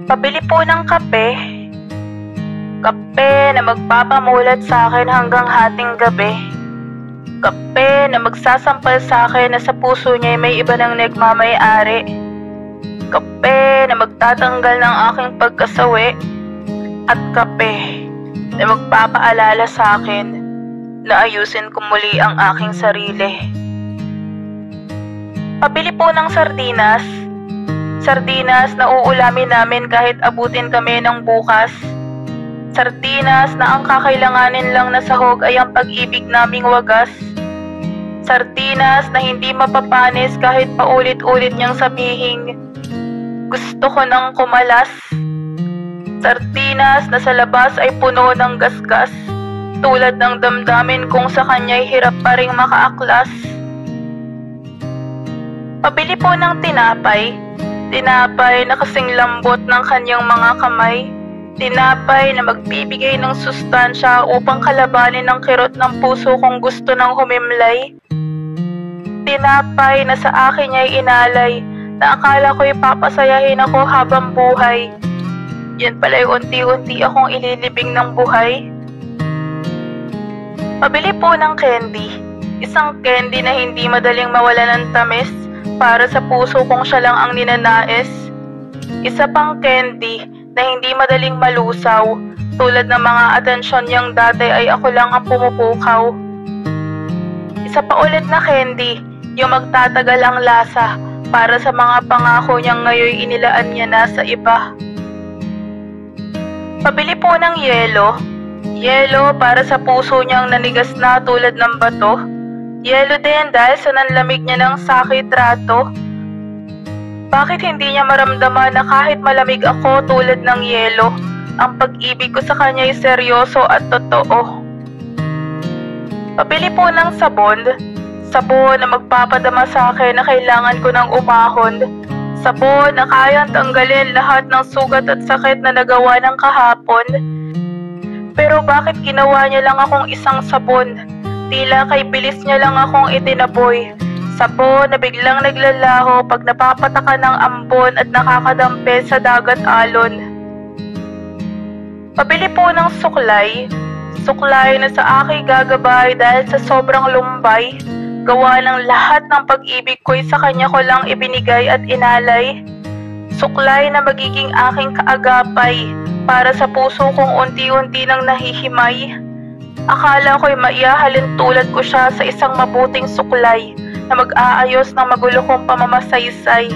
Pabili po ng kape. Kape na magpapamulat sa akin hanggang hating gabi. Kape na magsasampal sa akin na sa puso niya may iba ng nagmamay-ari. Kape na magtatanggal ng aking pagkasawi. At kape na magpapaalala sa akin na ayusin ko muli ang aking sarili. Pabili po ng sardinas. Sardinas na uulamin namin kahit abutin kami ng bukas. Sardinas na ang kakailanganin lang na sahog ay ang pag-ibig naming wagas. Sardinas na hindi mapapanis kahit paulit-ulit niyang sabihin, gusto ko nang kumalas. Sardinas na sa labas ay puno ng gasgas, tulad ng damdamin kung sa kanya'y hirap pa ring makaaklas. Pabili po ng tinapay. Tinapay na kasing lambot ng kanyang mga kamay. Tinapay na magbibigay ng sustansya upang kalabanin ang kirot ng puso kung gusto ng humimlay. Tinapay na sa akin niya'y inalay, na akala ko'y papasayahin ako habang buhay. Yan pala'y unti-unti akong ililibing ng buhay. Pabili po ng candy. Isang candy na hindi madaling mawala ng tamis, para sa puso kong siya lang ang ninanais. Isa pang candy na hindi madaling malusaw, tulad ng mga atensyon niyang dati ay ako lang ang pumupukaw. Isa pa ulit na candy, yung magtatagal ang lasa, para sa mga pangako niyang ngayon inilaan niya na sa iba. Pabili po ng yelo. Yelo para sa puso niyang nanigas na tulad ng bato. Yelo din dahil sa nanlamig niya ng sakit rato. Bakit hindi niya maramdaman na kahit malamig ako tulad ng yelo, ang pag-ibig ko sa kanya ay seryoso at totoo. Pabili po ng sabon. Sabon na magpapadama sa akin na kailangan ko ng umahon. Sabon na kayang tanggalin lahat ng sugat at sakit na nagawa ng kahapon. Pero bakit ginawa niya lang akong isang sabon? Tila kay bilis niya lang akong itinaboy. Sabon na biglang naglalaho pag napapataka ng ambon at nakakadampi sa dagat alon. Pabili po ng suklay. Suklay na sa aking gagabay dahil sa sobrang lumbay. Gawa ng lahat ng pag-ibig ko'y sa kanya ko lang ibinigay at inalay. Suklay na magiging aking kaagapay, para sa puso kong unti-unti nang nahihimay. Akala ko'y maihahalin tulad ko siya sa isang mabuting suklay na mag-aayos ng magulo kong pamamasaysay.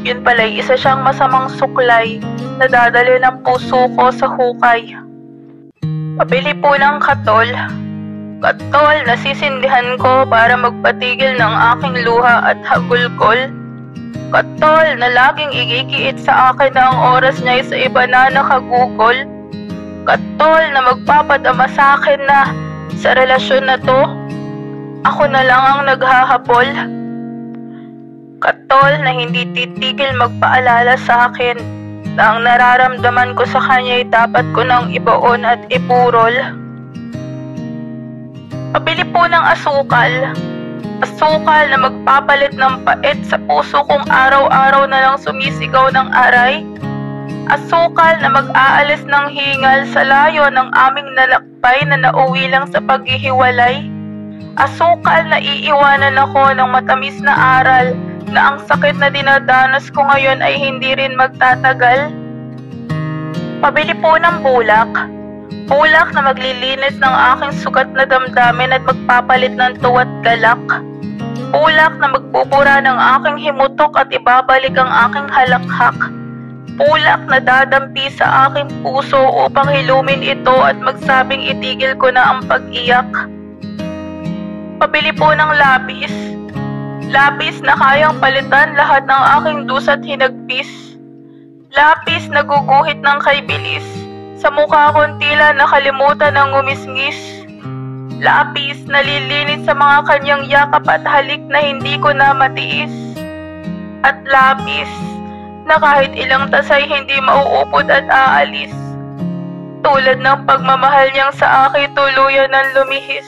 Yun pala'y isa siyang masamang suklay na dadali ng puso ko sa hukay. Pabili po ng katol. Katol na sisindihan ko para magpatigil ng aking luha at hagulkol. Katol na laging igigiit sa akin na ang oras niya'y sa iba na nakagugol. Katol na magpapadama sa akin na sa relasyon na to, ako na lang ang naghahabol. Katol na hindi titigil magpaalala sa akin na ang nararamdaman ko sa kanya'y dapat ko nang ibaon at ipurol. Pabili po ng asukal. Asukal na magpapalit ng pait sa puso kong araw-araw na lang sumisigaw ng aray. Asukal na mag-aalis ng hingal sa layo ng aming nalakbay na nauwi lang sa paghihiwalay. Asukal na iiwanan ako ng matamis na aral na ang sakit na dinadanas ko ngayon ay hindi rin magtatagal. Pabili po ng bulak. Bulak na maglilinis ng aking sugat na damdamin at magpapalit ng tuwa't galak. Bulak na magbubura ng aking himutok at ibabalik ang aking halakhak. Bulak na dadampi sa aking puso upang hilumin ito at magsabing itigil ko na ang pag-iyak. Pabili po ng lapis. Lapis na kayang palitan lahat ng aking dusa't hinagpis. Lapis na guguhit ng kaybilis. Sa mukha kong tila nakalimutan ng ngumisngis. Lapis na lilinis sa mga kanyang yakap at halik na hindi ko na matiis. At lapis na kahit ilang tasay hindi mauupod at aalis. Tulad ng pagmamahal niyang sa akin tuluyan ng lumihis.